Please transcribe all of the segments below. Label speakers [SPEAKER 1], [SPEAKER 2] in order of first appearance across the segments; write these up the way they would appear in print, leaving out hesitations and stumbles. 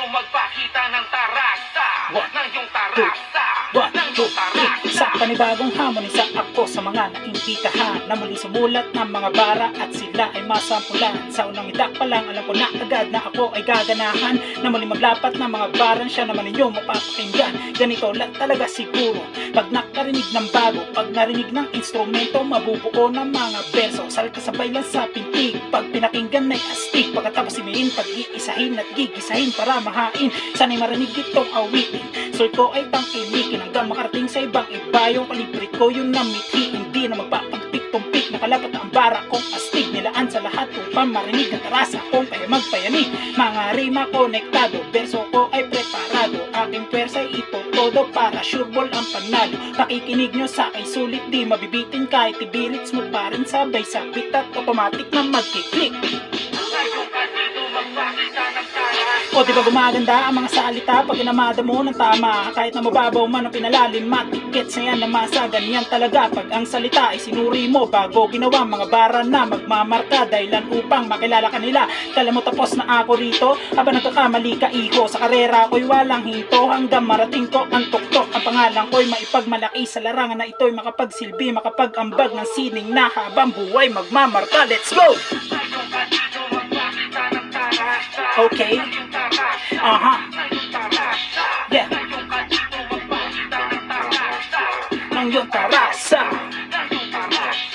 [SPEAKER 1] magpakita ng tarasa. Ng iyong tarasa. Ng iyong tarasa.
[SPEAKER 2] Sa panibagong hamon, isa ako sa mga naimbitahan na muli sumulat ng mga bara at sila ay masampulan. Sa unang itak pa lang, alam ko na agad na ako ay gaganahan na muli maglapat ng mga baran, siya naman ninyo mapapakinggan. Ganito lang talaga siguro pag nakarinig ng bago, pag narinig ng instrumento, mabubuo ng mga berso. Salkasabay lang sa pintig, pag pinakinggan ay astig. Pagkatapos imiin, pag-iisahin at gigisahin para mahain. Sana'y marinig itong awitin, soul ko ay tangkilikin hanggang makarating sa ibang iba. Yung kalibrit ko yung namithi, hindi na magpapagpik-tumpik. Nakalapat na ang bara kong astig, nilaan sa lahat upang marinig ang tarasa kong kaya magpayanig. Mga rima konektado, berso ko ay preparado. Aking pwersa ay ito todo para sure ball ang panalo. Pakikinig nyo sa aking sulit, di mabibitin kahit ibirit. Smooth pa rin sabay sabit at automatic na magkiklik.
[SPEAKER 1] Ngayon ka dito magpakita ng tarasa.
[SPEAKER 2] O diba gumaganda ang mga salita pag inamada mo ng tama. Kahit na mababaw man ang pinalalim, matikets na yan na masa. Ganyan talaga pag ang salita ay sinuri mo bago ginawa mga bara na magmamarka. Dahilan upang makilala kanila. Kala mo tapos na ako rito habang nagkakamali ka iho. Sa karera ko'y walang hinto hanggang marating ko ang tuktok. Ang pangalan ko'y maipagmalaki sa larangan na ito'y makapagsilbi, makapag-ambag ng sining na habang buhay magmamarka. Let's go!
[SPEAKER 1] Ngayon ka dito magpakita ng tarasa.
[SPEAKER 2] Okay.
[SPEAKER 1] Ng iyong tarasa.
[SPEAKER 2] Aha.
[SPEAKER 1] Ng iyong tarasa.
[SPEAKER 2] Yeah.
[SPEAKER 1] Ngayon ka dito magpakita ng tarasa.
[SPEAKER 2] Ng iyong tarasa.
[SPEAKER 1] Ng iyong tarasa.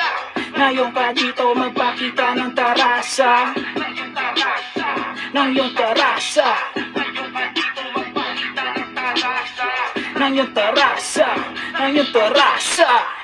[SPEAKER 2] Ngayon ka dito magpakita ng tarasa.
[SPEAKER 1] Ng iyong tarasa.
[SPEAKER 2] Ng iyong tarasa.
[SPEAKER 1] Ngayon ka dito magpakita ng tarasa.
[SPEAKER 2] Ng iyong tarasa. Ng iyong tarasa.